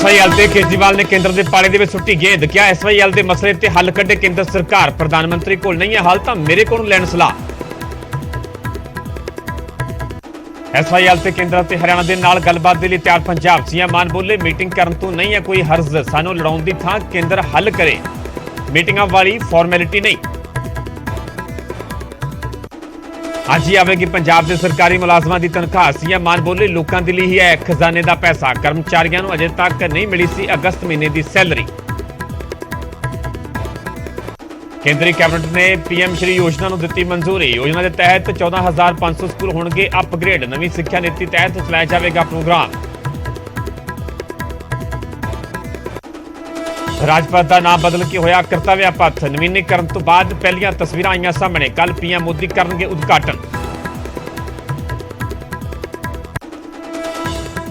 SYL ਤੇ ਕੇਜਰੀਵਾਲ ਨੇ ਕੇਂਦਰ ਦੇ ਪਾਲੇ ਦੇ ਵਿੱਚ ਸੁੱਟੀ ਗੇਂਦ। ਕਿਹਾ SYL ਦੇ ਮਸਲੇ ਤੇ ਹੱਲ ਕੱਢੇ ਕੇਂਦਰ ਸਰਕਾਰ। ਪ੍ਰਧਾਨ ਮੰਤਰੀ ਕੋਲ ਨਹੀਂ ਹੈ ਹੱਲ ਤਾਂ ਮੇਰੇ ਕੋਲ ਲੈਣ ਸਲਾਹ। SYL ਤੇ ਕੇਂਦਰ ਤੇ ਹਰਿਆਣਾ ਦੇ ਨਾਲ ਗੱਲਬਾਤ ਦੇ ਲਈ ਤਿਆਰ ਪੰਜਾਬ। ਸੀਐਮ ਮਾਨ ਬੋਲੇ ਮੀਟਿੰਗ ਕਰਨ ਤੋਂ ਨਹੀਂ ਹੈ ਕੋਈ ਹਰਜ਼, ਸਾਨੂੰ ਲੜਾਉਣ ਦੀ ਥਾਂ ਕੇਂਦਰ ਹੱਲ ਕਰੇ, ਮੀਟਿੰਗਾਂ ਵਾਲੀ ਫਾਰਮੈਲਿਟੀ ਨਹੀਂ। ਅੱਜ ਹੀ ਆਵੇਗੀ ਪੰਜਾਬ ਦੇ ਸਰਕਾਰੀ ਮੁਲਾਜ਼ਮਾਂ ਦੀ ਤਨਖਾਹ। ਸੀਐਮ ਮਾਨ ਬੋਲੇ ਲੋਕਾਂ ਦੇ ਲਈ ਹੀ ਹੈ ਖਜ਼ਾਨੇ ਦਾ ਪੈਸਾ। ਕਰਮਚਾਰੀਆਂ ਨੂੰ ਅਜੇ ਤੱਕ ਨਹੀਂ ਮਿਲੀ ਸੀ ਅਗਸਤ ਮਹੀਨੇ ਦੀ ਸੈਲਰੀ। ਕੇਂਦਰੀ ਕੈਬਨਿਟ ਨੇ PM ਸ਼੍ਰੀ ਯੋਜਨਾ ਨੂੰ ਦਿੱਤੀ ਮਨਜ਼ੂਰੀ। ਯੋਜਨਾ ਦੇ ਤਹਿਤ 14,500 ਸਕੂਲ ਹੋਣਗੇ ਅਪਗ੍ਰੇਡ। ਨਵੀਂ ਸਿੱਖਿਆ ਨੀਤੀ ਤਹਿਤ ਚਲਾਇਆ ਜਾਵੇਗਾ ਪ੍ਰੋਗਰਾਮ। ਰਾਜਪਥ ਦਾ ਨਾਮ ਬਦਲ ਕੇ ਹੋਇਆ ਕਰਤੱਵਯ ਪਥ। ਨਵੀਨੀਕਰਨ ਤੋਂ ਬਾਅਦ ਪਹਿਲੀਆਂ ਤਸਵੀਰਾਂ ਆਈਆਂ ਸਾਹਮਣੇ। ਕੱਲ PM ਮੋਦੀ ਕਰਨਗੇ ਉਦਘਾਟਨ।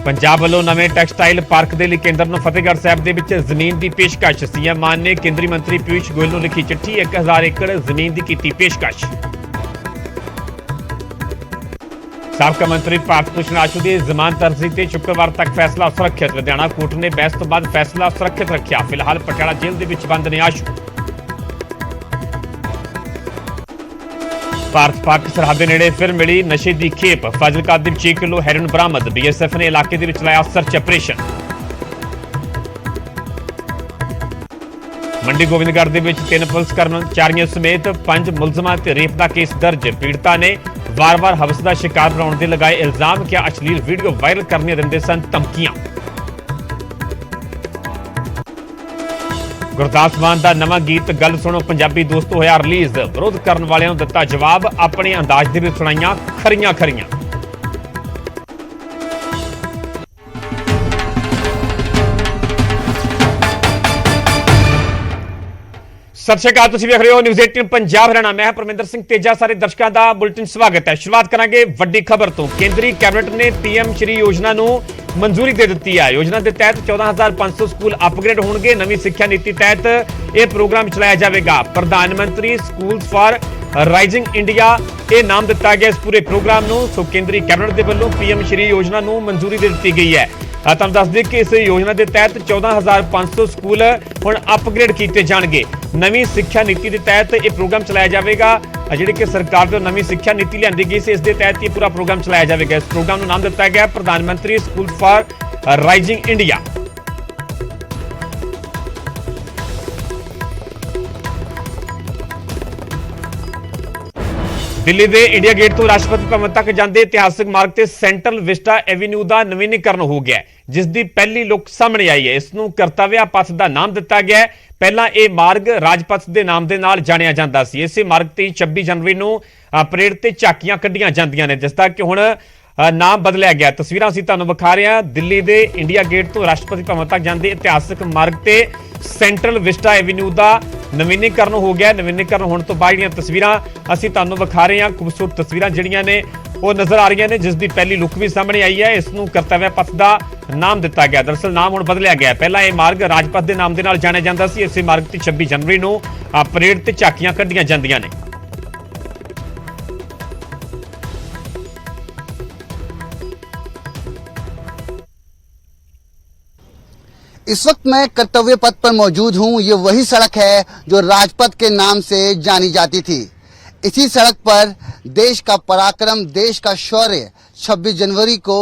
ਪੰਜਾਬ ਵੱਲੋਂ ਨਵੇਂ ਟੈਕਸਟਾਈਲ ਪਾਰਕ ਦੇ ਲਈ ਕੇਂਦਰ ਨੂੰ ਫਤਿਹਗੜ੍ਹ ਸਾਹਿਬ ਦੇ ਵਿੱਚ ਜ਼ਮੀਨ ਦੀ ਪੇਸ਼ਕਸ਼। ਸੀਐਮ ਮਾਨ ਨੇ ਕੇਂਦਰੀ ਮੰਤਰੀ ਪਿਊਸ਼ ਗੋਇਲ ਨੂੰ ਲਿਖੀ ਚਿੱਠੀ। 1000 ਏਕੜ ਜ਼ਮੀਨ ਦੀ ਕੀਤੀ ਪੇਸ਼ਕਸ਼। ਸਾਬਕਾ ਮੰਤਰੀ ਭਾਰਤ ਭੂਸ਼ਣ ਆਸ਼ੂ ਦੀ ਜ਼ਮਾਨਤ ਅਰਜ਼ੀ ਤੇ ਸ਼ੁੱਕਰਵਾਰ ਤੱਕ ਫੈਸਲਾ ਸੁਰੱਖਿਅਤ। ਲੁਧਿਆਣਾ ਕੋਰਟ ਨੇ ਬਹਿਸ ਤੋਂ ਬਾਅਦ ਫੈਸਲਾ ਸੁਰੱਖਿਅਤ ਰੱਖਿਆ। ਫਿਲਹਾਲ ਪਟਿਆਲਾ ਜੇਲ੍ਹ ਦੇ ਵਿੱਚ ਬੰਦ ਨੇ ਆਸ਼ੂ। ਭਾਰਤ ਪਾਕ ਸਰਹੱਦ ਦੇ ਨੇੜੇ ਫਿਰ ਮਿਲੀ ਨਸ਼ੇ ਦੀ ਖੇਪ। ਫਾਜ਼ਿਲਕਾ ਦੇ ਵਿੱਚ 1 ਕਿਲੋ ਹੈਰੋਇਨ ਬਰਾਮਦ। BSF ਨੇ ਇਲਾਕੇ ਦੇ ਵਿੱਚ ਲਾਇਆ ਸਰਚ ਆਪਰੇਸ਼ਨ। ਮੰਡੀ ਗੋਬਿੰਦਗੜ੍ਹ ਦੇ ਵਿੱਚ 3 ਪੁਲਿਸ ਕਰਮਚਾਰੀਆਂ ਸਮੇਤ 5 ਮੁਲਜ਼ਮਾਂ ਤੇ ਰੇਪ ਦਾ ਕੇਸ ਦਰਜ। ਪੀੜਤਾ ਨੇ ਵਾਰ-ਵਾਰ ਹਵਸ ਦਾ ਸ਼ਿਕਾਰ ਬਣਾਉਣ ਦੇ ਲਗਾਏ ਇਲਜ਼ਾਮ। ਕਿਹਾ ਅਸ਼ਲੀਲ ਵੀਡੀਓ ਵਾਇਰਲ ਕਰਨੀਆਂ ਦਿੰਦੇ ਸਨ ਧਮਕੀਆਂ। ਗੁਰਦਾਸ ਮਾਨ ਦਾ ਨਵਾਂ ਗੀਤ ਗੱਲ ਸੁਣੋ ਪੰਜਾਬੀ ਦੋਸਤੋ ਹੋਇਆ ਰਿਲੀਜ਼। ਵਿਰੋਧ ਕਰਨ ਵਾਲਿਆਂ ਨੂੰ ਦਿੱਤਾ ਜਵਾਬ। ਆਪਣੇ ਅੰਦਾਜ਼ ਦੇ ਵਿੱਚ ਸੁਣਾਈਆਂ ਖਰੀਆਂ। ਸਤਿ ਸ਼੍ਰੀ ਅਕਾਲ, ਤੁਸੀਂ ਵੇਖ ਰਹੇ ਹੋ ਨਿਊਜ਼ 18 ਪੰਜਾਬ ਹਰਿਆਣਾ। ਮੈਂ ਪਰਮਿੰਦਰ ਸਿੰਘ ਤੇਜਾ। ਸਾਰੇ ਦਰਸ਼ਕਾਂ ਦਾ ਬੁਲੇਟਿਨ ਸਵਾਗਤ ਹੈ। ਸ਼ੁਰੂਆਤ ਕਰਾਂਗੇ ਵੱਡੀ ਖਬਰ ਤੋਂ। ਕੇਂਦਰੀ ਕੈਬਨਿਟ ਨੇ PM ਸ਼੍ਰੀ ਯੋਜਨਾ ਨੂੰ ਮਨਜ਼ੂਰੀ ਦੇ ਦਿੱਤੀ ਹੈ। ਯੋਜਨਾ ਦੇ ਤਹਿਤ 14,500 ਸਕੂਲ ਅਪਗ੍ਰੇਡ ਹੋਣਗੇ। ਨਵੀਂ ਸਿੱਖਿਆ ਨੀਤੀ ਤਹਿਤ ਇਹ ਪ੍ਰੋਗਰਾਮ ਚਲਾਇਆ ਜਾਵੇਗਾ। ਪ੍ਰਧਾਨ ਮੰਤਰੀ ਸਕੂਲਸ ਫਾਰ ਰਾਈਜ਼ਿੰਗ ਇੰਡੀਆ ਇਹ ਨਾਮ ਦਿੱਤਾ ਗਿਆ ਇਸ ਪੂਰੇ ਪ੍ਰੋਗਰਾਮ ਨੂੰ। ਸੋ ਕੇਂਦਰੀ ਕੈਬਨਿਟ ਦੇ ਵੱਲੋਂ PM ਸ਼੍ਰੀ ਯੋਜਨਾ ਨੂੰ ਮਨਜ਼ੂਰੀ ਦੇ ਦਿੱਤੀ ਗਈ ਹੈ। ਤੁਹਾਨੂੰ ਦੱਸ ਦਈਏ ਕਿ ਇਸ ਯੋਜਨਾ ਦੇ ਤਹਿਤ 14,500 ਸਕੂਲ ਹੁਣ ਅਪਗ੍ਰੇਡ ਕੀਤੇ ਜਾਣਗੇ। ਨਵੀਂ ਸਿੱਖਿਆ ਨੀਤੀ ਦੇ ਤਹਿਤ ਇਹ ਪ੍ਰੋਗਰਾਮ ਚਲਾਇਆ ਜਾਵੇਗਾ। ਜਿਹੜੀ ਕਿ ਸਰਕਾਰ ਤੋਂ ਨਵੀਂ ਸਿੱਖਿਆ ਨੀਤੀ ਲਿਆਂਦੀ ਗਈ ਸੀ, ਇਸ ਦੇ ਤਹਿਤ ਇਹ ਪੂਰਾ ਪ੍ਰੋਗਰਾਮ ਚਲਾਇਆ ਜਾਵੇਗਾ। ਇਸ ਪ੍ਰੋਗਰਾਮ ਨੂੰ ਨਾਮ ਦਿੱਤਾ ਗਿਆ ਪ੍ਰਧਾਨ ਮੰਤਰੀ school for rising India. Delhi ਦੇ ਇੰਡੀਆ ਗੇਟ ਤੋਂ ਰਾਸ਼ਟਰਪਤੀ ਭਵਨ ਤੱਕ ਜਾਂਦੇ ਇਤਿਹਾਸਕ ਮਾਰਗ ਤੇ ਸੈਂਟਰਲ ਵਿਸਟਾ ਐਵੀਨਿਊ ਦਾ ਨਵੀਨੀਕਰਨ ਹੋ ਗਿਆ, ਜਿਸ ਦੀ ਪਹਿਲੀ ਲੁੱਕ ਸਾਹਮਣੇ ਆਈ ਹੈ। ਇਸ ਨੂੰ ਕਰਤੱਵਯ ਪਥ ਦਾ ਨਾਮ ਦਿੱਤਾ ਗਿਆ। ਪਹਿਲਾਂ ਇਹ ਮਾਰਗ ਰਾਜਪਥ ਦੇ ਨਾਮ ਦੇ ਨਾਲ ਜਾਣਿਆ ਜਾਂਦਾ ਸੀ। ਇਸੇ ਮਾਰਗ ਤੇ 26 ਜਨਵਰੀ ਨੂੰ ਪਰੇਡ ਤੇ ਝਾਕੀਆਂ ਕੱਢੀਆਂ ਜਾਂਦੀਆਂ ਨੇ, ਜਿਸ ਦਾ ਕਿ ਹੁਣ ਨਾਮ ਬਦਲਿਆ ਗਿਆ। ਤਸਵੀਰਾਂ ਅਸੀਂ ਤੁਹਾਨੂੰ ਵਿਖਾ ਰਹੇ ਹਾਂ। ਦਿੱਲੀ ਦੇ ਇੰਡੀਆ ਗੇਟ ਤੋਂ ਰਾਸ਼ਟਰਪਤੀ ਭਵਨ ਤੱਕ ਜਾਂਦੇ ਇਤਿਹਾਸਕ ਮਾਰਗ ਤੇ ਸੈਂਟਰਲ ਵਿਸਟਾ ਐਵੀਨਿਊ ਦਾ ਨਵੀਨੀਕਰਨ ਹੋ ਗਿਆ। ਨਵੀਨੀਕਰਨ ਹੋਣ ਤੋਂ ਬਾਅਦ ਜਿਹੜੀਆਂ ਤਸਵੀਰਾਂ ਅਸੀਂ ਤੁਹਾਨੂੰ ਵਿਖਾ ਰਹੇ ਹਾਂ, ਖੂਬਸੂਰਤ ਤਸਵੀਰਾਂ ਜਿਹੜੀਆਂ ਨੇ ਉਹ ਨਜ਼ਰ ਆ ਰਹੀਆਂ ਨੇ, ਜਿਸ ਦੀ ਪਹਿਲੀ ਲੁੱਕ ਵੀ ਸਾਹਮਣੇ ਆਈ ਹੈ। ਇਸ ਨੂੰ ਕਰਤੱਵਯ ਪਥ ਦਾ ਨਾਮ ਦਿੱਤਾ ਗਿਆ। ਦਰਅਸਲ ਨਾਮ ਹੁਣ ਬਦਲਿਆ ਗਿਆ। ਪਹਿਲਾਂ ਇਹ ਮਾਰਗ ਰਾਜਪਥ ਦੇ ਨਾਮ ਦੇ ਨਾਲ ਜਾਣਿਆ ਜਾਂਦਾ ਸੀ। ਇਸੇ ਮਾਰਗ ਤੇ 26 ਜਨਵਰੀ ਨੂੰ ਪਰੇਡ ਤੇ ਝਾਕੀਆਂ ਕੱਢੀਆਂ ਜਾਂਦੀਆਂ ਨੇ। इस वक्त मैं कर्तव्य पथ पर मौजूद हूं। ये वही सड़क है जो राजपथ के नाम से जानी जाती थी। इसी सड़क पर देश का पराक्रम, देश का शौर्य 26 जनवरी को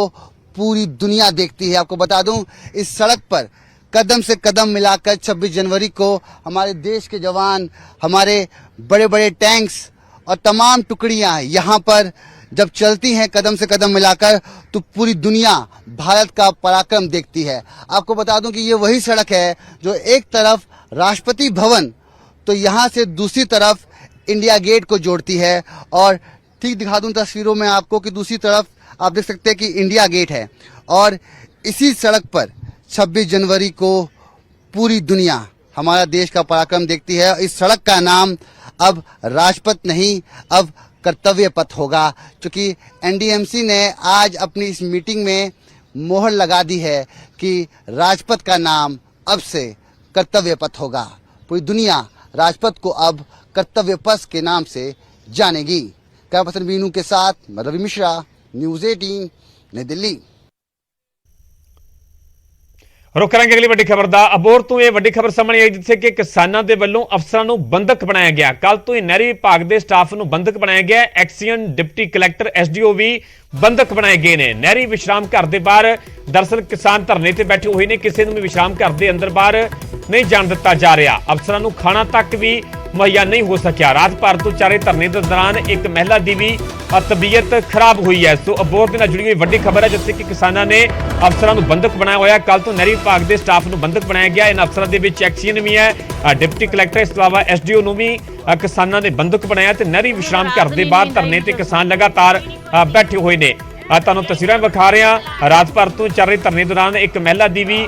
पूरी दुनिया देखती है। आपको बता दूं, इस सड़क पर कदम से कदम मिलाकर 26 जनवरी को हमारे देश के जवान, हमारे बड़े बड़े टैंक्स और तमाम टुकड़ियां यहाँ पर जब चलती हैं कदम से कदम मिलाकर, तो पूरी दुनिया भारत का पराक्रम देखती है। आपको बता दूं कि ये वही सड़क है जो एक तरफ राष्ट्रपति भवन तो यहाँ से दूसरी तरफ इंडिया गेट को जोड़ती है। और ठीक दिखा दूं तस्वीरों में आपको कि दूसरी तरफ आप देख सकते हैं कि इंडिया गेट है। और इसी सड़क पर 26 जनवरी को पूरी दुनिया हमारा देश का पराक्रम देखती है। इस सड़क का नाम अब राजपथ नहीं, अब कर्तव्य पथ होगा, क्योंकि NDMC ने आज अपनी इस मीटिंग में मोहर लगा दी है कि राजपथ का नाम अब से कर्तव्य पथ होगा। पूरी दुनिया राजपथ को अब कर्तव्य पथ के नाम से जानेगी। कैमरा पर्सन वीनू के साथ मैं रवि मिश्रा, न्यूज़ 18 नई दिल्ली। रुख करांगे अगली वड्डी खबर दा। अबोहर तो यह वड्डी खबर सामने आई जिथे कि किसानों के वलों अफसरां नूं बंधक बनाया गया। कल तो ही नहरी विभाग के स्टाफ नूं बंधक बनाया गया। एक्सीएन डिप्टी कलैक्टर एसडीओ भी बंधक बनाए गए ने। नहरी विश्राम घर के बाहर दरअसल किसान धरने ते बैठे हुए ने। किसी नूं भी विश्राम घर के अंदर बाहर नहीं जाण दिता जा रहा। अफसरां नूं खाना तक भी मुहैया नहीं हो सकिया। रात भर तो चारे धरने के दौरान एक महिला की भी तबीयत खराब हुई है। सो अबोहर के नाल जुड़ी हुई वड्डी खबर है जिथे कि किसानों ने अफसरां नूं बंधक बनाया होया। कल तो नहरी विभाग के स्टाफ नूं बंधक बनाया गया। इन अफसरां दे विच एक्सीएन भी है, डिप्टी कलैक्टर, इस अलावा एसडीओ नूं भी किसानों ने बंधक बनाया। ते नहरी विश्राम घर के बाहर धरने ते किसान लगातार बैठे हुए ने। ਤੁਹਾਨੂੰ तस्वीरें विखा रहे हैं। रात भर तो चल रहे धरने दौरान एक महिला की भी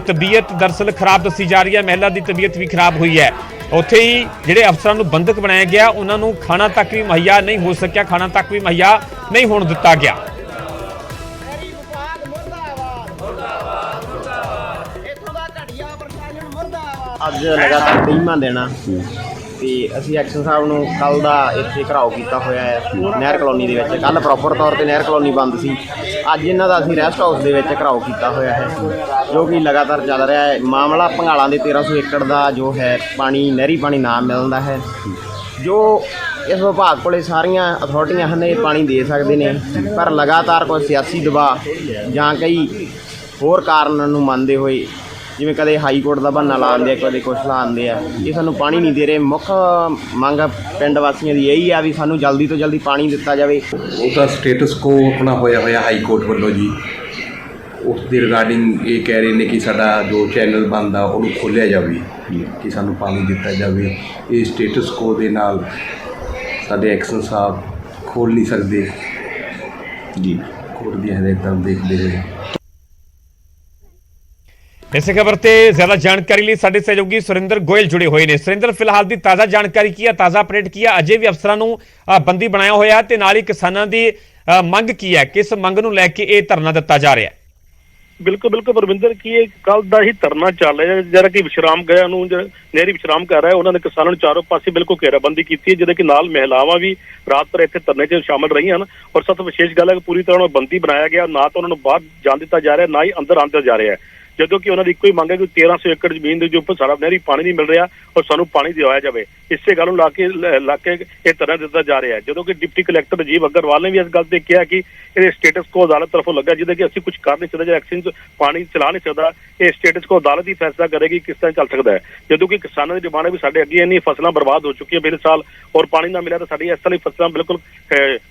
तबीयत दरअसल खराब दसी जा रही है। महिला की तबीयत भी खराब हुई है। उत्थे ही ਜਿਹੜੇ ਅਫਸਰਾਂ ਨੂੰ ਬੰਧਕ ਬਣਾਇਆ ਗਿਆ ਉਹਨਾਂ ਨੂੰ ਖਾਣਾ ਤੱਕ ਵੀ ਮੁਹੱਈਆ ਨਹੀਂ ਹੋ ਸਕਿਆ। ਖਾਣਾ ਤੱਕ ਵੀ ਮੁਹੱਈਆ ਨਹੀਂ ਹੋਣ ਦਿੱਤਾ ਗਿਆ। ਅੱਜ ਲਗਾਤਾਰ 20ਵਾਂ ਦਿਨ ਆ ਤੇ ਅਸੀਂ ਐਕਸ਼ਨ ਸਾਹਿਬ ਨੂੰ ਕੱਲ ਦਾ ਇੱਥੇ ਘਰਾਓ ਕੀਤਾ ਹੋਇਆ ਹੈ ਨਹਿਰ ਕਲੋਨੀ ਦੇ ਵਿੱਚ। ਕੱਲ ਪ੍ਰੋਪਰ ਤੌਰ ਤੇ ਨਹਿਰ ਕਲੋਨੀ ਬੰਦ ਸੀ। ਅੱਜ ਇਹਨਾਂ ਦਾ ਅਸੀਂ ਰੈਸਟ ਹਾਊਸ ਦੇ ਵਿੱਚ ਘਰਾਓ ਕੀਤਾ ਹੋਇਆ ਹੈ ਜੋ ਕਿ ਲਗਾਤਾਰ ਚੱਲ ਰਿਹਾ ਹੈ। ਮਾਮਲਾ ਭੰਗਾਲਾਂ ਦੇ 1300 ਏਕੜ ਦਾ ਜੋ ਹੈ ਪਾਣੀ ਨਹਿਰੀ ਪਾਣੀ ਨਾ ਮਿਲਦਾ ਹੈ। ਜੋ ਇਸ ਵਿਭਾਗ ਕੋਲੇ ਸਾਰੀਆਂ ਅਥਾਰਟੀਆਂ ਹਨ ਇਹ ਪਾਣੀ ਦੇ ਸਕਦੇ ਨੇ, ਪਰ ਲਗਾਤਾਰ ਕੋਈ ਸਿਆਸੀ ਦਬਾਅ ਜਾਂ ਕਈ ਹੋਰ ਕਾਰਨ ਨੂੰ ਮੰਨਦੇ ਹੋਏ ਜਿਵੇਂ ਕਦੇ ਹਾਈ ਕੋਰਟ ਦਾ ਬਹਾਨਾ ਲਾਉਂਦੇ ਆ, ਕਦੇ ਕੁਛ ਲਾਉਂਦੇ ਆ, ਇਹ ਸਾਨੂੰ ਪਾਣੀ ਨਹੀਂ ਦੇ ਰਹੇ। ਮੁੱਖ ਮੰਗ ਪਿੰਡ ਵਾਸੀਆਂ ਦੀ ਇਹੀ ਆ ਵੀ ਸਾਨੂੰ ਜਲਦੀ ਤੋਂ ਜਲਦੀ ਪਾਣੀ ਦਿੱਤਾ ਜਾਵੇ। ਉਹਦਾ ਸਟੇਟਸ ਕੋ ਆਪਣਾ ਹੋਇਆ ਹਾਈ ਕੋਰਟ ਵੱਲੋਂ ਜੀ। ਉਸ ਦੇ ਰਿਗਾਰਡਿੰਗ ਇਹ ਕਹਿ ਰਹੇ ਨੇ ਕਿ ਸਾਡਾ ਜੋ ਚੈਨਲ ਬੰਦ ਆ ਉਹਨੂੰ ਖੋਲ੍ਹਿਆ ਜਾਵੇ ਕਿ ਸਾਨੂੰ ਪਾਣੀ ਦਿੱਤਾ ਜਾਵੇ। ਇਹ ਸਟੇਟਸ ਕੋ ਦੇ ਨਾਲ ਸਾਡੇ ਐਕਸ਼ਨ ਸਾਹਿਬ ਖੋਲ੍ਹ ਨਹੀਂ ਸਕਦੇ ਜੀ। ਕੋਰਟ ਦੀਆਂ ਹਦਾਇਤਾਂ ਦੇਖਦੇ ਹੋਏ इस खबर से ज्यादा जानकारी लिए साडे सहयोगी सुरिंदर गोयल जुड़े हुए हैं। सुरिंदर, फिलहाल की ताज़ा जानकारी की है, ताज़ा अपडेट की है? अजे भी अफसरां नूं बंदी बनाया होया ते नाल ही किसानां दी मंग की है? किस मंग नूं लैके ये धरना दिता जा रहा है? बिल्कुल बिल्कुल परविंदर की कल का ही धरना चल रहा है। जरा कि विश्राम गया नहरी विश्राम कर रहा है उन्होंने किसानों ने चारों पासे बिल्कुल घेराबंदी की है जिहदे कि नाल महिलावां भी रात भर इत्थे धरने च शामिल रही हैं। और सब तो विशेष गल है कि पूरी तरह बंदी बनाया गया। ना तो उन्होंने बाहर जान दिता जा रहा है, ना ही अंदर आंदा जा रहा है। ਜਦੋਂ ਕਿ ਉਹਨਾਂ ਦੀ ਇੱਕੋ ਹੀ ਮੰਗ ਹੈ ਕਿ 1300 ਏਕੜ ਜ਼ਮੀਨ ਦੇ ਉੱਪਰ ਸਾਡਾ ਨਹਿਰੀ ਪਾਣੀ ਨਹੀਂ ਮਿਲ ਰਿਹਾ ਔਰ ਸਾਨੂੰ ਪਾਣੀ ਦਿਵਾਇਆ ਜਾਵੇ। ਇਸੇ ਗੱਲ ਨੂੰ ਲਾ ਕੇ ਇਹ ਤਰ੍ਹਾਂ ਦਿੱਤਾ ਜਾ ਰਿਹਾ ਹੈ। ਜਦੋਂ ਕਿ ਡਿਪਟੀ ਕਲੈਕਟਰ ਰਾਜੀਵ ਅਗਰਵਾਲ ਨੇ ਵੀ ਇਸ ਗੱਲ ਤੇ ਕਿਹਾ ਕਿ ਇਹ ਸਟੇਟਸ ਕੋ ਅਦਾਲਤ ਤਰਫੋਂ ਲੱਗਾ ਜਿਹਦੇ ਕਿ ਅਸੀਂ ਕੁਝ ਕਰ ਨਹੀਂ ਸਕਦੇ, ਜਾਂ ਐਕਸ਼ਨ ਪਾਣੀ ਚਲਾ ਨਹੀਂ ਸਕਦਾ। ਇਹ ਸਟੇਟਸ ਕੋ ਅਦਾਲਤ ਹੀ ਫੈਸਲਾ ਕਰੇਗੀ ਕਿਸ ਤਰ੍ਹਾਂ ਚੱਲ ਸਕਦਾ ਹੈ। ਜਦੋਂ ਕਿ ਕਿਸਾਨਾਂ ਦੀ ਡਿਮਾਂਡ ਹੈ ਵੀ ਸਾਡੇ ਅੱਗੇ ਇੰਨੀ ਫਸਲਾਂ ਬਰਬਾਦ ਹੋ ਚੁੱਕੀਆਂ ਪਿਛਲੇ ਸਾਲ ਔਰ ਪਾਣੀ ਨਾ ਮਿਲਿਆ ਤਾਂ ਸਾਡੀ ਇਸ ਤਰ੍ਹਾਂ ਦੀ ਫਸਲਾਂ ਬਿਲਕੁਲ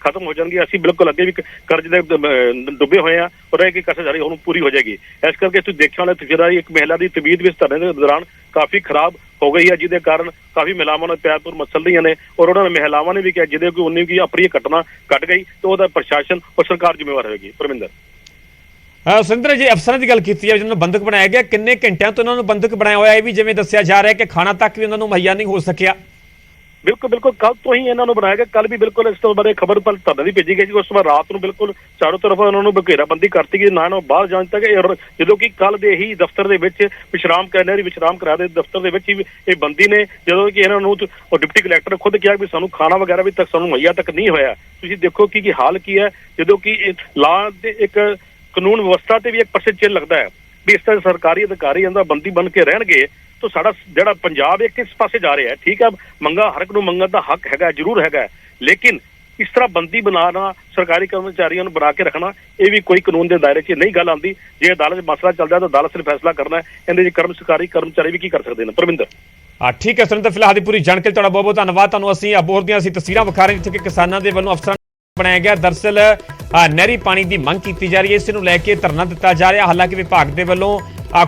ਖਤਮ ਹੋ ਜਾਣਗੀਆਂ। ਅਸੀਂ ਬਿਲਕੁਲ ਅੱਗੇ ਵੀ ਕਰਜ਼ ਦੇ ਡੁੱਬੇ ਹੋਏ ਹਾਂ ਔਰ ਇਹ ਕਿ ਕਸਰ ਜਾਰੀ ਹੁਣ ਪੂਰੀ ਹੋ ਜਾਏਗੀ। ਇਸ ਕਰਕੇ ਤੁਸੀਂ ਦੇਖਿਆ ਹੋਣਾ ਤਸਵੀਰਾਂ ਇੱਕ महिला की तबीयत भी इस धरने के दौरान काफी खराब हो गई है जिसके कारण काफी महिलावां ने पैर मसल रही ने। और उन्होंने महिलावां ने भी कहा जिदे कोई उन्नी की अप्रिय घटना घट गई तो वह प्रशासन और सरकार जिम्मेवार होगी। परमिंदर सुरिंदर जी, अफसरां की गल कीती है जिन्होंने बंधक बनाया गया, किन्ने घंटिਆਂ ਤੋਂ ਇਹਨਾਂ ਨੂੰ ਬੰਧਕ ਬਣਾਇਆ ਹੋਇਆ है भी जिवें दस्सिया जा रहा है कि खाना तक भी उन्होंने मुहैया नहीं हो सकिया? बिल्कुल बिल्कुल कल तो ही इन्होंने बनाया गया। कल भी बिल्कुल इस बारे खबर पर धरने की भेजी गई। उस बाद रात को बिल्कुल चारों तरफ उन्होंने घेराबंदी करती गई, ना बाहर जान तक। जो कि कल दे ही दफ्तर दे विच विश्राम नहरी विश्राम करा दे दफ्तर दे विच ही ये बंदी ने जो कि इन्होंने डिप्टी कलैक्टर खुद कहा भी सानू खाना वगैरह भी तक सानू मुहैया तक नहीं होया। तुसीं देखो कि हाल की है जो कि ला एक कानून व्यवस्था ते भी एक पासे चिर लगता है भी इस तरह सरकारी अधिकारी अंदर बंदी बन के रहणगे तो साडा जिहड़ा पंजाब एक किस पासे जा रहा है। ठीक है, मंगा हर एक नूं मंगण दा हक हैगा, जरूर हैगा, लेकिन इस तरह बंदी बनाना सरकारी कर्मचारियों बना के रखना ये भी कोई कानून के दायरे च नहीं गल आती। जे अदालत मसला चलता है तो अदालत ने फैसला करना है। इहदे सरकारी कर्मचारी भी की कर सकते हैं। परमिंदर ठीक है सुरिंदर, फिलहाल की पूरी जानकारी तुहाडा बहुत बहुत धन्यवाद। तुहानूं असीं अबोहर दीआं तस्वीरां विखा रहे जिथे कि किसानां दे वल्लों अफसरां बनाया गया। दरअसल नहरी पानी की मंग की जा रही है, इस नूं लैके धरना दिता जा रहा। हालांकि विभाग के वल्लों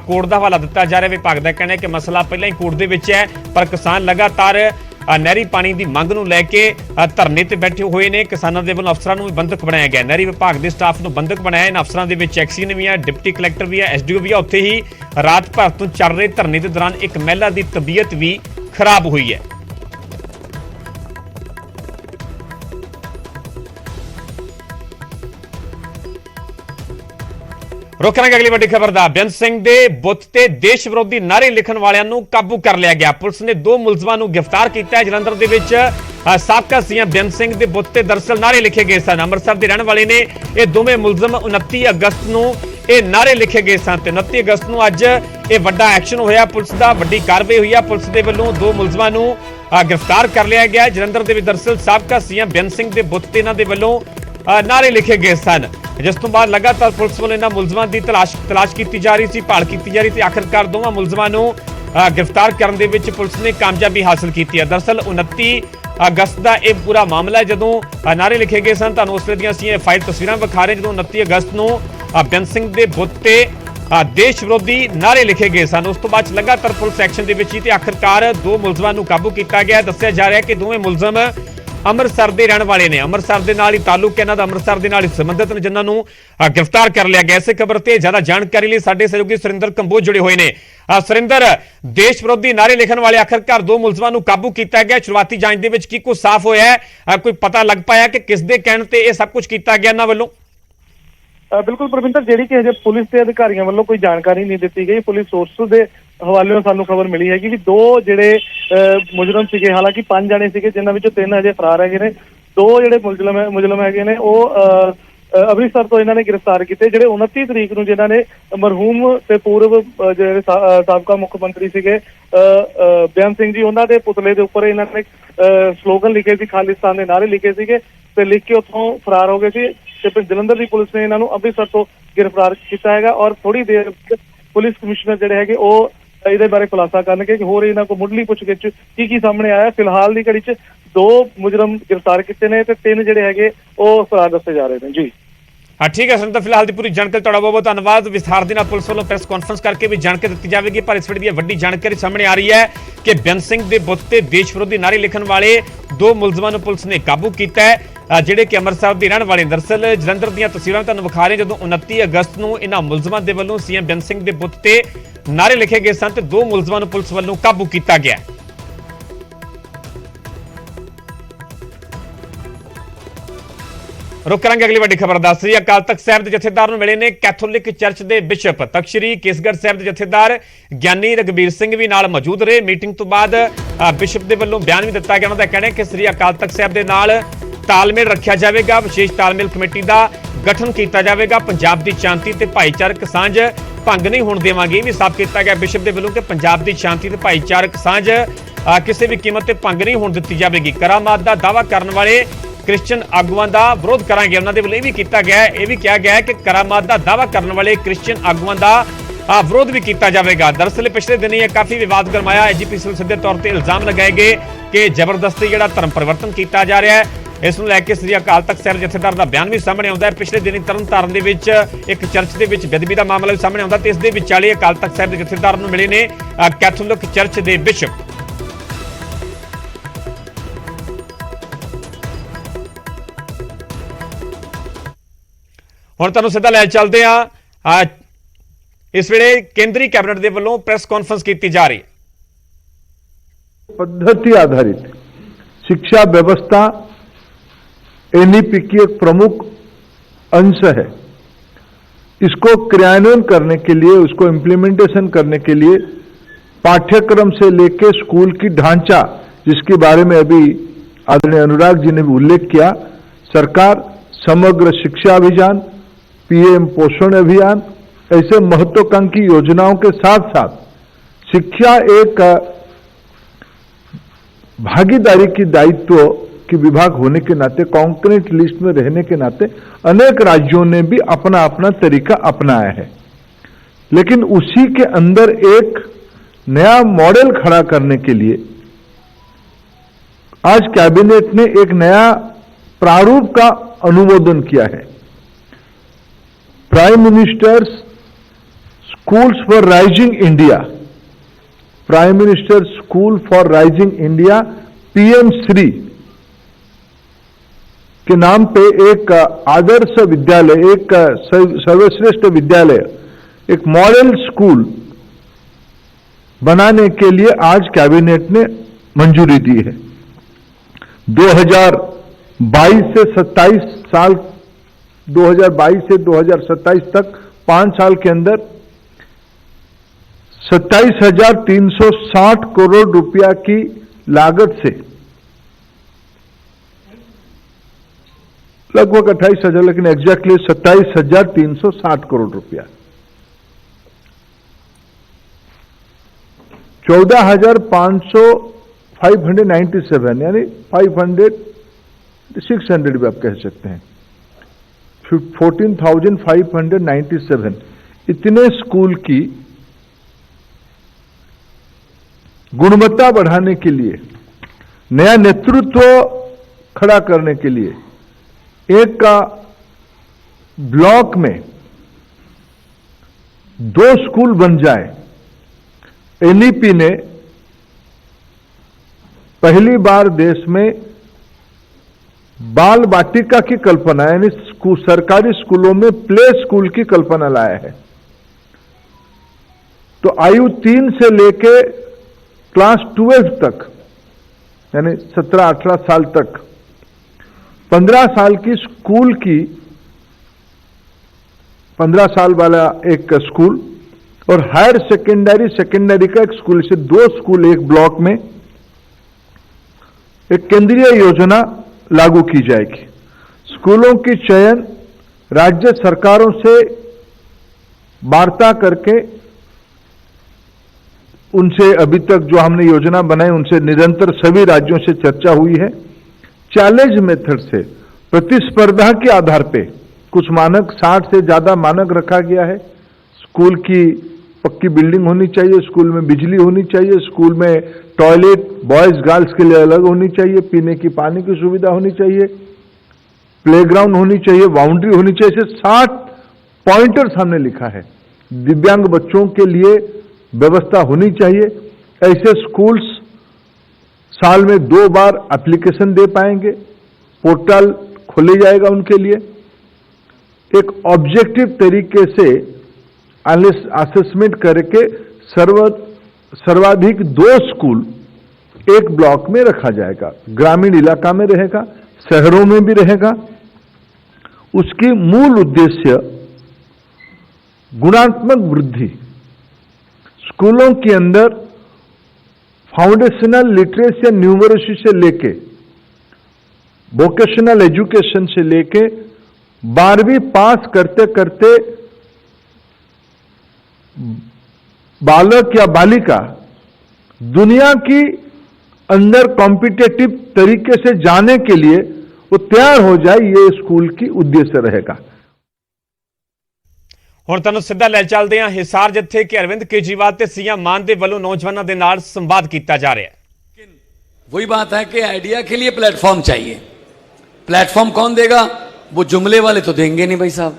कोर्ट का हवाला दिता जा रहा। विभाग का कहना है कि मसला पहले ही कोर्ट के है, पर किसान लगातार नहरी पानी की मंग नूं लैके धरने ते बैठे हुए ने। किसानों के वल्लों अफसरां नूं बंधक बनाया गया। नहरी विभाग के स्टाफ नूं बंधक बनाया। इन अफसरां दे विच एक्सीएन भी है, डिप्टी कलैक्टर भी है, एसडीओ भी है। उत्थे ही रात भर तो चल रहे धरने के दौरान एक महिला की तबीयत भी खराब हुई है। रुक करेंगे अगली बड़ी खबर ਦਾ ਬੇਅੰਤ ਸਿੰਘ ਦੇ ਬੁੱਤ ਤੇ ਦੇਸ਼ ਵਿਰੋਧੀ ਨਾਰੇ ਲਿਖਣ ਵਾਲਿਆਂ ਨੂੰ ਕਾਬੂ ਕਰ ਲਿਆ ਗਿਆ। ਪੁਲਿਸ ਨੇ 2 ਮੁਲਜ਼ਮਾਂ ਨੂੰ ਗ੍ਰਿਫਤਾਰ ਕੀਤਾ ਹੈ। ਜਲੰਧਰ ਦੇ ਵਿੱਚ ਸਾਬਕਾ ਸੀਐਮ ਬੇਅੰਤ ਸਿੰਘ ਦੇ ਬੁੱਤ ਤੇ ਦਰਅਸਲ ਨਾਰੇ ਲਿਖੇ ਗਏ ਸਨ। ਅੰਮ੍ਰਿਤਸਰ ਦੇ ਰਹਿਣ ਵਾਲੇ ਨੇ ਇਹ ਦੋਵੇਂ ਮੁਲਜ਼ਮ 29 ਅਗਸਤ ਨੂੰ ਇਹ ਨਾਰੇ ਲਿਖੇ ਗਏ ਸਨ ਤੇ 29 ਅਗਸਤ ਨੂੰ ਅੱਜ ਇਹ ਵੱਡਾ ਐਕਸ਼ਨ ਹੋਇਆ। ਪੁਲਿਸ ਦਾ ਵੱਡੀ ਕਾਰਵਾਈ ਹੋਈ ਹੈ। ਪੁਲਿਸ ਦੇ ਵੱਲੋਂ 2 ਮੁਲਜ਼ਮਾਂ ਨੂੰ ਗ੍ਰਿਫਤਾਰ ਕਰ ਲਿਆ ਗਿਆ। ਜਲੰਧਰ ਦੇ ਵਿੱਚ ਦਰਅਸਲ ਸਾਬਕਾ ਸੀਐਮ ਬੇਅੰਤ ਸਿੰਘ ਦੇ ਬੁੱਤ ਤੇ ਇਹਨਾਂ ਦੇ ਵੱਲੋਂ ਨਾਰੇ ਲਿਖੇ ਗਏ ਸਨ, ਜਿਸ ਤੋਂ ਬਾਅਦ ਲਗਾਤਾਰ ਪੁਲਿਸ ਵੱਲੋਂ ਇਹਨਾਂ ਮੁਲਜ਼ਮਾਂ ਦੀ ਤਲਾਸ਼ ਕੀਤੀ ਜਾ ਰਹੀ ਸੀ, ਭਾਲ ਕੀਤੀ ਜਾ ਰਹੀ ਸੀ। ਆਖਿਰਕਾਰ ਦੋਵਾਂ ਮੁਲਜ਼ਮਾਂ ਨੂੰ ਗ੍ਰਿਫਤਾਰ ਕਰਨ ਦੇ ਵਿੱਚ ਪੁਲਿਸ ਨੇ ਕਾਮਯਾਬੀ ਹਾਸਲ ਕੀਤੀ ਹੈ। ਦਰਅਸਲ 29 ਅਗਸਤ ਦਾ ਇਹ ਪੂਰਾ ਮਾਮਲਾ ਹੈ, ਜਦੋਂ ਨਾਰੇ ਲਿਖੇ ਗਏ ਸਨ। ਤੁਹਾਨੂੰ ਉਸ ਵੇਲੇ ਦੀਆਂ ਅਸੀਂ ਇਹ ਫਾਈਲ ਤਸਵੀਰਾਂ ਵਿਖਾ ਰਹੇ, ਜਦੋਂ 29 ਅਗਸਤ ਨੂੰ ਬੇਅੰਤ ਸਿੰਘ ਦੇ ਬੁੱਤ ਤੇ ਦੇਸ਼ ਵਿਰੋਧੀ ਨਾਰੇ ਲਿਖੇ ਗਏ ਸਨ। ਉਸ ਤੋਂ ਬਾਅਦ ਲਗਾਤਾਰ ਪੁਲਿਸ ਐਕਸ਼ਨ ਦੇ ਵਿੱਚ ਹੀ ਤੇ ਆਖਿਰਕਾਰ 2 ਮੁਲਜ਼ਮਾਂ ਨੂੰ ਕਾਬੂ ਕੀਤਾ ਗਿਆ। ਦੱਸਿਆ ਜਾ ਰਿਹਾ ਕਿ ਦੋਵੇਂ ਮੁਲਜ਼ਮ ਅੰਮ੍ਰਿਤਸਰ ਦੇ ਰਹਿਣ ਵਾਲੇ ਨੇ। ਅੰਮ੍ਰਿਤਸਰ ਦੇ ਨਾਲ ਹੀ ਤਾਲੁਕ ਇਹਨਾਂ ਦਾ, ਅੰਮ੍ਰਿਤਸਰ ਦੇ ਨਾਲ ਹੀ ਸੰਬੰਧਿਤ ਨੇ, ਜਿਨ੍ਹਾਂ ਨੂੰ ਗ੍ਰਿਫਤਾਰ ਕਰ ਲਿਆ ਗਿਆ। ਇਸੇ ਖਬਰ ਤੇ ਜ਼ਿਆਦਾ ਜਾਣਕਾਰੀ ਲਈ ਸਾਡੇ ਸਹਿਯੋਗੀ ਸੁਰਿੰਦਰ ਕੰਬੋਜ ਜੁੜੇ ਹੋਏ ਨੇ। ਸੁਰਿੰਦਰ, ਦੇਸ਼ ਵਿਰੋਧੀ ਨਾਰੇ ਲਿਖਣ ਵਾਲੇ ਆਖਿਰਕਾਰ 2 ਮੁਲਜ਼ਮਾਂ ਨੂੰ ਕਾਬੂ ਕੀਤਾ ਗਿਆ। ਸ਼ੁਰੂਆਤੀ ਜਾਂਚ ਦੇ ਵਿੱਚ ਕੀ ਕੁਝ ਸਾਫ਼ ਹੋਇਆ ਹੈ? ਕੋਈ ਪਤਾ ਲੱਗ ਪਾਇਆ ਕਿ ਕਿਸ ਦੇ ਕਹਿਣ ਤੇ ਇਹ ਸਭ ਕੁਝ ਕੀਤਾ ਗਿਆ ਇਹਨਾਂ ਵੱਲੋਂ? ਬਿਲਕੁਲ ਪਰਵਿੰਦਰ, ਜਿਹੜੀ ਕਿ ਅਜੇ ਪੁਲਿਸ ਦੇ ਅਧਿਕਾਰੀਆਂ ਵੱਲੋਂ ਕੋਈ ਜਾਣਕਾਰੀ ਨਹੀਂ ਦਿੱਤੀ ਗਈ। ਪੁਲਿਸ ਸੋਰਸ ਦੇ ਹਵਾਲੇ ਸਾਨੂੰ ਖਬਰ ਮਿਲੀ ਹੈ ਕਿ 2 ਜਿਹੜੇ ਮੁਜਰਮ ਸੀਗੇ, ਹਾਲਾਂਕਿ 5 ਜਣੇ ਸੀਗੇ, ਜਿਨ੍ਹਾਂ ਵਿੱਚੋਂ 3 ਅਜੇ ਫਰਾਰ ਹੈਗੇ ਨੇ। 2 ਜਿਹੜੇ ਮੁਜਰਮ ਹੈਗੇ ਨੇ ਉਹ ਅੰਮ੍ਰਿਤਸਰ ਤੋਂ ਇਹਨਾਂ ਨੇ ਗ੍ਰਿਫਤਾਰ ਕੀਤੇ, ਜਿਹੜੇ 29 ਤਰੀਕ ਨੂੰ ਜਿਨ੍ਹਾਂ ਨੇ ਮਰਹੂਮ ਤੇ ਪੂਰਵ ਜਿਹੜੇ ਸਾਬਕਾ ਮੁੱਖ ਮੰਤਰੀ ਸੀਗੇ ਬੇਅੰਤ ਸਿੰਘ ਜੀ, ਉਹਨਾਂ ਦੇ ਪੁਤਲੇ ਦੇ ਉੱਪਰ ਇਹਨਾਂ ਨੇ ਸਲੋਗਨ ਲਿਖੇ ਸੀ, ਖਾਲਿਸਤਾਨ ਦੇ ਨਾਰੇ ਲਿਖੇ ਸੀਗੇ ਤੇ ਲਿਖ ਕੇ ਉੱਥੋਂ ਫਰਾਰ ਹੋ ਗਏ ਸੀ। ਤੇ ਜਲੰਧਰ ਦੀ ਪੁਲਿਸ ਨੇ ਇਹਨਾਂ ਨੂੰ ਅੰਮ੍ਰਿਤਸਰ ਤੋਂ ਗ੍ਰਿਫਤਾਰ ਕੀਤਾ ਹੈਗਾ ਔਰ ਥੋੜੀ ਦੇਰ ਪੁਲਿਸ ਕਮਿਸ਼ਨਰ ਜਿਹੜੇ ਹੈਗੇ ਉਹ ਇਹਦੇ ਬਾਰੇ ਖੁਲਾਸਾ ਕਰਨਗੇ ਕਿ ਹੋਰ ਇਹਨਾਂ ਕੋਲ ਮੁੱਢਲੀ ਪੁੱਛਗਿੱਛ ਕੀ ਧਾਮਣੇ ਆਇਆ। ਫਿਲਹਾਲ ਦੀ ਘੜੀ 'ਚ 2 ਮੁਜਰਮ ਗ੍ਰਿਫਤਾਰ ਕੀਤੇ ਨੇ ਤੇ 3 ਜਿਹੜੇ ਹੈਗੇ ਉਹ ਫਰਾਰ ਦੱਸੇ ਜਾ ਰਹੇ ਨੇ ਜੀ। ਠੀਕ ਹੈ ਸੁਰਿੰਦਰ, ਫਿਲਹਾਲ ਦੀ ਪੂਰੀ ਜਾਣਕਾਰੀ ਤੁਹਾਡਾ ਬਹੁਤ ਬਹੁਤ ਧੰਨਵਾਦ। ਵਿਸਥਾਰ ਦੇ ਨਾਲ ਪੁਲਿਸ ਵੱਲੋਂ ਪ੍ਰੈਸ ਕਾਨਫਰੰਸ ਕਰਕੇ ਵੀ ਜਾਣਕਾਰੀ ਦਿੱਤੀ ਜਾਵੇਗੀ, ਪਰ ਇਸ ਵੇਲੇ ਦੀ ਵੱਡੀ ਜਾਣਕਾਰੀ ਸਾਹਮਣੇ ਆ ਰਹੀ ਹੈ ਕਿ ਬੇਅੰਤ ਸਿੰਘ ਦੇ ਬੁੱਤ ਤੇ ਦੇਸ਼ ਵਿਰੋਧੀ ਨਾਰੇ ਲਿਖਣ ਵਾਲੇ 2 ਮੁਲਜ਼ਮਾਂ ਨੂੰ ਪੁਲਿਸ ਨੇ ਕਾਬੂ ਕੀਤਾ ਹੈ, ਜਿਹੜੇ ਕਿ ਅੰਮ੍ਰਿਤਸਰ ਦੇ ਰਹਿਣ ਵਾਲੇ। ਦਰਅਸਲ ਜਲੰਧਰ ਦੀਆਂ ਤਸਵੀਰਾਂ ਤੁਹਾਨੂੰ ਵਿਖਾ ਰਹੇ, ਜਦੋਂ 29 ਅਗਸਤ ਨੂੰ ਇਹਨਾਂ ਮੁਲਜ਼ਮਾਂ ਦੇ ਵੱਲੋਂ ਸੀਐਮ ਬੇਅੰਤ ਸਿੰਘ ਦੇ ਬੁੱਤ ਤੇ ਨਾਰੇ ਲਿਖੇ ਗਏ ਸਨ ਤੇ 2 ਮੁਲਜ਼ਮਾਂ ਨੂੰ ਪੁਲਿਸ ਵੱਲੋਂ ਕਾਬੂ ਕੀਤਾ ਗਿਆ। रुक करेंगे अगली बड़ी खबर। दस रही अकाल तख्त साहब के जथेदार मिले ने कैथोलिक चर्च के बिशप। तख्त श्री केसगढ़ साहब के जथेदार ज्ञानी रघबीर सिंह भी नाल मौजूद रहे। मीटिंग तो बाद बिशप के वल्लों बयान भी दिता गया। उन्होंने कहना है कि श्री अकाल तख्त साहब के नाल तालमेल रखा जाएगा, विशेष तालमेल कमेटी का गठन किया जाएगा। पंजाब की शांति ते भाईचारक सांझ भंग नहीं होने देवांगे, भी साफ किया गया बिशप के वल्लों कि पंजाब की शांति ते भाईचारक सांझ किसी भी कीमत ते भंग नहीं होने दी जाएगी। करामात का दावा करने वाले क्रिश्चियन आगुआं का विरोध करांगे। उन्होंने वल्लों भी किया गया है, यह भी कहा गया है कि करामात का दावा करने वाले क्रिश्चियन आगुआं का विरोध भी किया जाएगा। दरअसल पिछले दिन यह काफ़ी विवाद गरमाया। एजीपीसी को सीधे तौर पर इल्जाम लगाए गए कि जबरदस्ती जो धर्म परिवर्तन किया जा रहा है। इस नूं लैके श्री अकाल तख्त साहब जथेदार का बयान भी सामने आता है। पिछले दिन तरनताਰਨ ਦੇ ਵਿੱਚ एक चर्च के बेदबी का मामला भी सामने आता है। इस दे विचाले अकाल तख्त साहब के जथेदार नूं मिले ने कैथोलिक चर्च के बिशप। ਹੁਣ ਤੁਹਾਨੂੰ ਸਿੱਧਾ ਲੈ ਚੱਲਦੇ ਆ। ਇਸ ਵੇਲੇ ਕੇਂਦਰੀ ਕੈਬਨਿਟ ਦੇ ਵੱਲੋਂ ਪ੍ਰੈਸ ਕਾਨਫਰੰਸ ਕੀਤੀ ਜਾ ਰਹੀ ਹੈ। पद्धति आधारित शिक्षा व्यवस्था एनईपी की एक प्रमुख अंश है। इसको क्रियान्वयन करने के लिए, उसको इम्प्लीमेंटेशन करने के लिए पाठ्यक्रम से लेकर स्कूल की ढांचा, जिसके बारे में अभी आदरणीय अनुराग जी ने भी उल्लेख किया, सरकार समग्र शिक्षा अभियान, पीएम पोषण अभियान, ऐसे महत्वाकांक्षी योजनाओं के साथ साथ शिक्षा एक भागीदारी की दायित्व की विभाग होने के नाते, कॉन्क्रीट लिस्ट में रहने के नाते अनेक राज्यों ने भी अपना अपना तरीका अपनाया है। लेकिन उसी के अंदर एक नया मॉडल खड़ा करने के लिए आज कैबिनेट ने एक नया प्रारूप का अनुमोदन किया है। Prime ministers schools for rising India, prime minister school for rising India PM Shri के नाम पे एक आदर्श विद्यालय, एक सर्वश्रेष्ठ विद्यालय, एक मॉडल स्कूल बनाने के लिए आज कैबिनेट ने मंजूरी दी है। 2022 से 27 साल, 2022 से 2027 तक 5 साल के अंदर 27,360 करोड़ रुपया की लागत से लगभग 28,000, लेकिन एग्जैक्टली 27,360 करोड़ रुपया, 14,597 यानी 600 भी आप कह सकते हैं, 14,597 इतने स्कूल की गुणवत्ता बढ़ाने के लिए, नया नेतृत्व खड़ा करने के लिए, एक का ब्लॉक में 2 स्कूल बन जाए। एनईपी ने पहली बार देश में बाल वाटिका की कल्पना, यानी सरकारी स्कूलों में प्ले स्कूल की कल्पना लाया है। तो आयु 3 से लेके क्लास 12 तक, यानी 17-18 साल तक 15 साल की स्कूल की, 15 साल वाला एक स्कूल और हायर सेकेंडरी का एक स्कूल, से 2 स्कूल एक ब्लॉक में, एक केंद्रीय योजना लागू की जाएगी। स्कूलों की चयन राज्य सरकारों से वार्ता करके, उनसे अभी तक जो हमने योजना बनाई उनसे निरंतर सभी राज्यों से चर्चा हुई है। चैलेंज मेथड से, प्रतिस्पर्धा के आधार पे कुछ मानक, 60 से ज्यादा मानक रखा गया है। स्कूल की पक्की बिल्डिंग होनी चाहिए, स्कूल में बिजली होनी चाहिए, स्कूल में टॉयलेट बॉयज गर्ल्स के लिए अलग होनी चाहिए, पीने की पानी की सुविधा होनी चाहिए, प्लेग्राउंड होनी चाहिए, बाउंड्री होनी चाहिए। ऐसे 60 पॉइंटर्स हमने लिखा है। दिव्यांग बच्चों के लिए व्यवस्था होनी चाहिए। ऐसे स्कूल्स साल में 2 बार एप्लीकेशन दे पाएंगे, पोर्टल खोले जाएगा उनके लिए। एक ऑब्जेक्टिव तरीके से असेसमेंट करके सर्वाधिक 2 स्कूल एक ब्लॉक में रखा जाएगा। ग्रामीण इलाका में रहेगा, शहरों में भी रहेगा। उसकी मूल उद्देश्य गुणात्मक वृद्धि, स्कूलों के अंदर फाउंडेशनल लिटरेसी एंड न्यूमरेसी से लेके वोकेशनल एजुकेशन से लेके 12वीं पास करते करते बालक या बालिका दुनिया की अंदर कॉम्पिटिटिव तरीके से जाने के लिए वो तैयार हो जाए, ये स्कूल की उद्देश्य रहेगा। ਹੁਣ ਤੁਹਾਨੂੰ ਸਿੱਧਾ ਲੈ ਚੱਲਦੇ ਹਾਂ ਹਿਸਾਰ, ਜਿੱਥੇ ਕਿ ਅਰਵਿੰਦ ਕੇਜਰੀਵਾਲ ਤੇ ਸੀਐਮ ਮਾਨ ਦੇ ਵੱਲੋਂ ਨੌਜਵਾਨਾਂ ਦੇ ਨਾਲ ਸੰਵਾਦ ਕੀਤਾ ਜਾ ਰਿਹਾ ਹੈ। वही बात है कि आइडिया के लिए प्लेटफॉर्म चाहिए। प्लेटफॉर्म कौन देगा? वो जुमले वाले तो देंगे नहीं भाई साहब।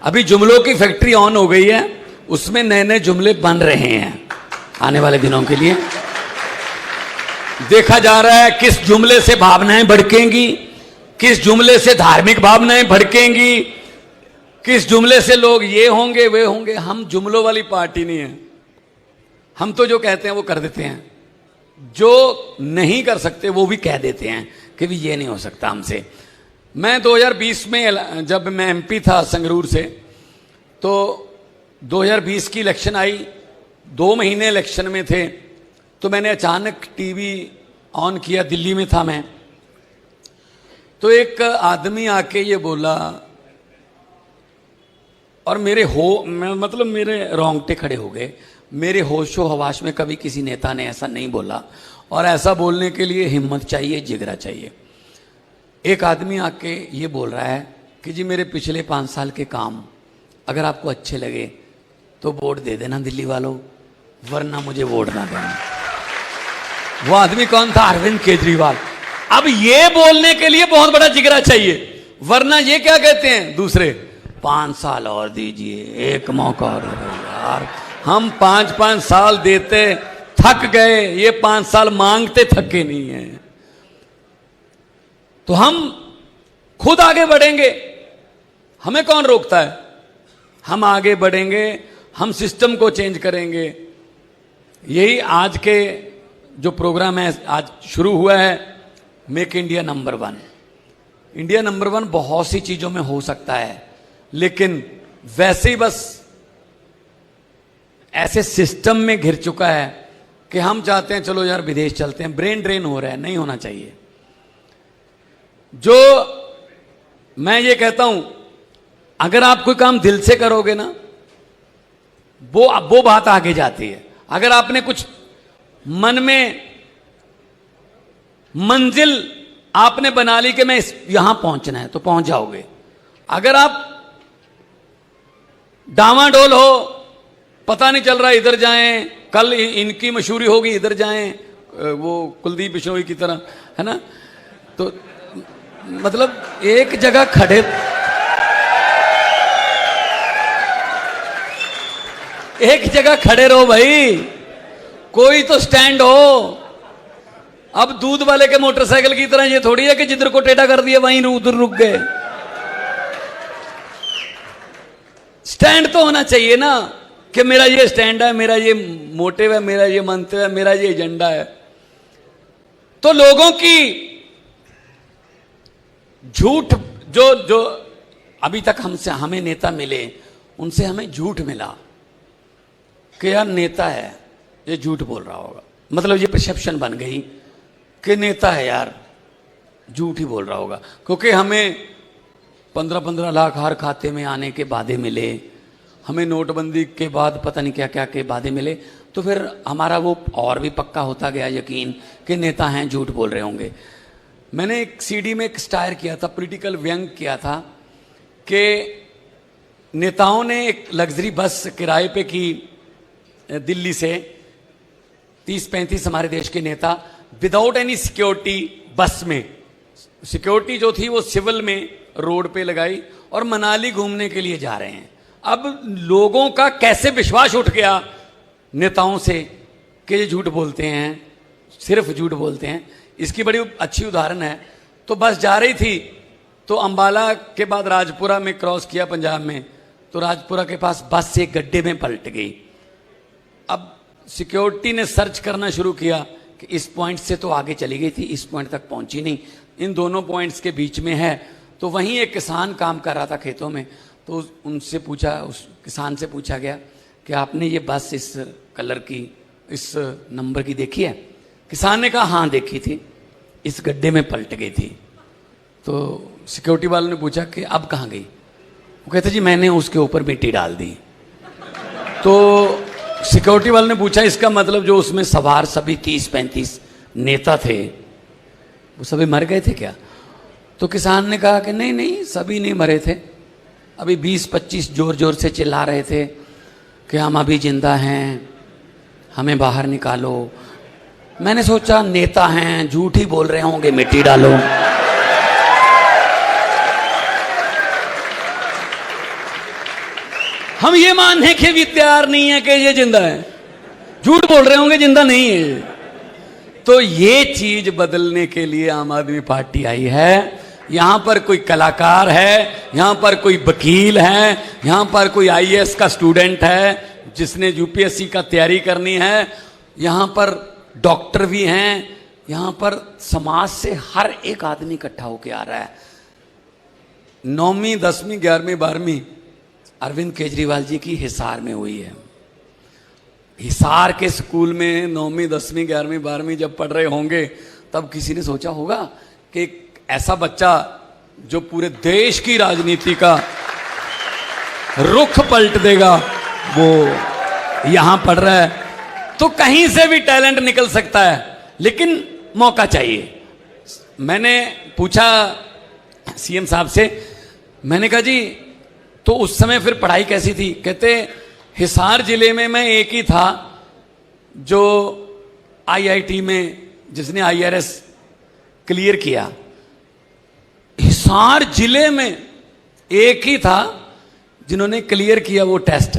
अभी जुमलों की फैक्ट्री ऑन हो गई है, उसमें नए नए जुमले बन रहे हैं आने वाले दिनों के लिए। देखा जा रहा है किस जुमले से भावनाएं भड़केंगी, किस जुमले से धार्मिक भावनाएं भड़केंगी, किस जुमले से लोग ये होंगे वे होंगे। हम जुमलों वाली पार्टी नहीं है। हम तो जो कहते हैं वो कर देते हैं, जो नहीं कर सकते वो भी कह देते हैं कि भी ये नहीं हो सकता हमसे। मैं 2020 में जब मैं एमपी था संगरूर से, तो 2020 की इलेक्शन आई, 2 महीने इलेक्शन में थे, तो मैंने अचानक टीवी ऑन किया, दिल्ली में था मैं, तो एक आदमी आके ये बोला और मेरे रोंगटे खड़े हो गए। मेरे होशो हवास में कभी किसी नेता ने ऐसा नहीं बोला, और ऐसा बोलने के लिए हिम्मत चाहिए, जिगरा चाहिए। एक आदमी आके ये बोल रहा है कि जी मेरे पिछले 5 साल के काम अगर आपको अच्छे लगे तो वोट दे देना दिल्ली वालों, वरना मुझे वोट ना देना। वो आदमी कौन था? अरविंद केजरीवाल। अब ये बोलने के लिए बहुत बड़ा जिगरा चाहिए, वरना ये क्या कहते हैं दूसरे, 5 साल और दीजिए, एक मौका और यार। हम 5-5 साल देते थक गए, ये 5 साल मांगते थके नहीं है। तो हम खुद आगे बढ़ेंगे, हमें कौन रोकता है? हम आगे बढ़ेंगे, हम सिस्टम को चेंज करेंगे। यही आज के जो प्रोग्राम है, आज शुरू हुआ है make India number 1। India number 1 बहुत सी चीजों में हो सकता है, लेकिन वैसे ही बस ऐसे सिस्टम में घिर चुका है कि हम चाहते हैं चलो यार विदेश चलते हैं, ब्रेन ड्रेन हो रहा है, नहीं होना चाहिए। जो मैं ये कहता हूं, अगर आप कोई काम दिल से करोगे ना, वो बात आगे जाती है। अगर आपने कुछ मन में मंजिल आपने बना ली कि मैं यहां पहुंचना है, तो पहुंच जाओगे। अगर आप डामाडोल हो, पता नहीं चल रहा इधर जाएं, कल इनकी मशहूरी होगी इधर जाएं, वो कुलदीप बिश्नोई की तरह, है ना, तो मतलब एक जगह खड़े रहो भाई, कोई तो स्टैंड हो। अब दूध वाले के मोटरसाइकिल की तरह ये थोड़ी है कि जिधर को टेढ़ा कर दिया वहीं उधर रुक गए। स्टैंड तो होना चाहिए ना कि मेरा ये स्टैंड है, मेरा ये मोटिव है, मेरा ये मंतव्य है, मेरा ये एजेंडा है। तो लोगों की झूठ जो अभी तक हमें नेता मिले, उनसे हमें झूठ मिला कि यार नेता है, ये झूठ बोल रहा होगा। मतलब ये परसेप्शन बन गई कि नेता है यार, झूठ ही बोल रहा होगा। क्योंकि हमें 15-15 लाख हर खाते में आने के वादे मिले, हमें नोटबंदी के बाद पता नहीं क्या क्या के वादे मिले, तो फिर हमारा वो और भी पक्का होता गया यकीन कि नेता हैं, झूठ बोल रहे होंगे। मैंने एक सीडी में एक स्टायर किया था, पॉलिटिकल व्यंग किया था कि नेताओं ने एक लग्जरी बस किराए पे की दिल्ली से, 30-35 हमारे देश के नेता विदाउट एनी सिक्योरिटी बस में, सिक्योरिटी जो थी वो सिविल में रोड पे लगाई और मनाली घूमने के लिए जा रहे हैं। अब लोगों का कैसे विश्वास उठ गया नेताओं से कि ये झूठ बोलते हैं, सिर्फ झूठ बोलते हैं। इसकी बड़ी अच्छी उदाहरण है। तो बस जा रही थी, तो अंबाला के बाद राजपुरा में क्रॉस किया पंजाब में, तो राजपुरा के पास बस एक गड्ढे में पलट गई। अब सिक्योरिटी ने सर्च करना शुरू किया कि इस पॉइंट से तो आगे चली गई थी, इस पॉइंट तक पहुंची नहीं, इन दोनों पॉइंट्स के बीच में है। तो वहीं एक किसान काम कर रहा था खेतों में, तो उनसे पूछा, उस किसान से पूछा गया कि आपने ये बस इस कलर की, इस नंबर की देखी है? किसान ने कहा हाँ देखी थी, इस गड्ढे में पलट गई थी। तो सिक्योरिटी वालों ने पूछा कि अब कहाँ गई? वो कहते जी मैंने उसके ऊपर मिट्टी डाल दी। तो सिक्योरिटी वालों ने पूछा इसका मतलब जो उसमें सवार सभी 30-35 नेता थे वो सभी मर गए थे क्या? तो किसान ने कहा कि नहीं नहीं, सभी नहीं मरे थे, अभी 20-25 जोर जोर से चिल्ला रहे थे कि हम अभी जिंदा हैं, हमें बाहर निकालो। मैंने सोचा नेता हैं, झूठ ही बोल रहे होंगे, मिट्टी डालो। हम ये मानने के भी तैयार नहीं है कि ये जिंदा है, झूठ बोल रहे होंगे, जिंदा नहीं है। तो ये चीज बदलने के लिए आम आदमी पार्टी आई है। यहां पर कोई कलाकार है, यहां पर कोई वकील है, यहां पर कोई आईएएस का स्टूडेंट है जिसने यूपीएससी का तैयारी करनी है, यहां पर डॉक्टर भी हैं, यहां पर समाज से हर एक आदमी इकट्ठा होकर आ रहा है। 9वीं 10वीं 11वीं 12वीं अरविंद केजरीवाल जी की हिसार में हुई है। हिसार के स्कूल में 9वीं 10वीं 11वीं 12वीं जब पढ़ रहे होंगे तब किसी ने सोचा होगा कि ऐसा बच्चा जो पूरे देश की राजनीति का रुख पलट देगा वो यहां पढ़ रहा है। तो कहीं से भी टैलेंट निकल सकता है, लेकिन मौका चाहिए। मैंने पूछा सीएम साहब से, मैंने कहा जी तो उस समय फिर पढ़ाई कैसी थी? कहते हिसार जिले में मैं एक ही था जो आईआईटी में जिसने आईआरएस क्लियर किया। हिसार जिले में एक ही था जिन्होंने क्लियर किया वो टेस्ट।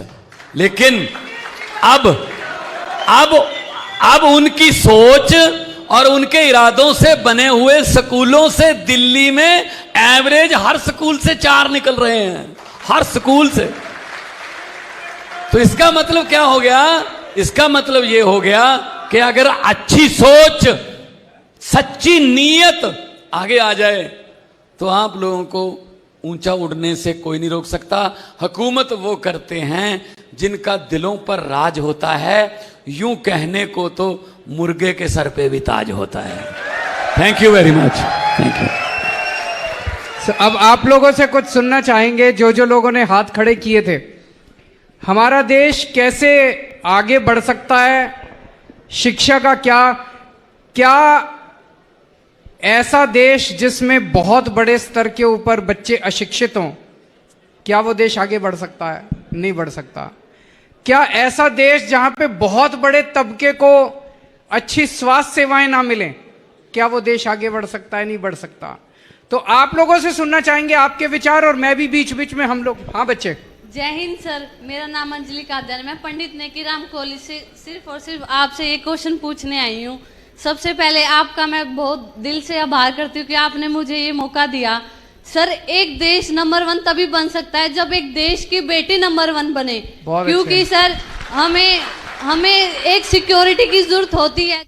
लेकिन अब उनकी सोच और उनके इरादों से बने हुए स्कूलों से दिल्ली में एवरेज हर स्कूल से 4 निकल रहे हैं, हर स्कूल से। तो इसका मतलब क्या हो गया? इसका मतलब यह हो गया कि अगर अच्छी सोच, सच्ची नीयत आगे आ जाए तो आप लोगों को ऊंचा उड़ने से कोई नहीं रोक सकता। हुकूमत वो करते हैं जिनका दिलों पर राज होता है, यूं कहने को तो मुर्गे के सर पे भी ताज होता है। Thank you very much. Thank you. अब आप लोगों से कुछ सुनना चाहेंगे, जो लोगों ने हाथ खड़े किए थे। हमारा देश कैसे आगे बढ़ सकता है, शिक्षा का क्या ऐसा देश जिसमें बहुत बड़े स्तर के ऊपर बच्चे अशिक्षित हों, क्या वो देश आगे बढ़ सकता है? नहीं बढ़ सकता। क्या ऐसा देश जहां पे बहुत बड़े तबके को अच्छी स्वास्थ्य सेवाएं ना मिलें, क्या वो देश आगे बढ़ सकता है? नहीं बढ़ सकता। तो आप लोगों से सुनना चाहेंगे आपके विचार, और मैं भी बीच बीच में हम लोग। हाँ बच्चे। जय हिंद सर, मेरा नाम अंजलि कादर, मैं पंडित नेकीराम कॉलेज से सिर्फ और सिर्फ आपसे एक क्वेश्चन पूछने आई हूँ। सबसे पहले आपका मैं बहुत दिल से आभार करती हूँ कि आपने मुझे ये मौका दिया। सर, एक देश नंबर 1 तभी बन सकता है जब एक देश की बेटी नंबर 1 बने, क्योंकि सर हमें एक सिक्योरिटी की जरूरत होती है।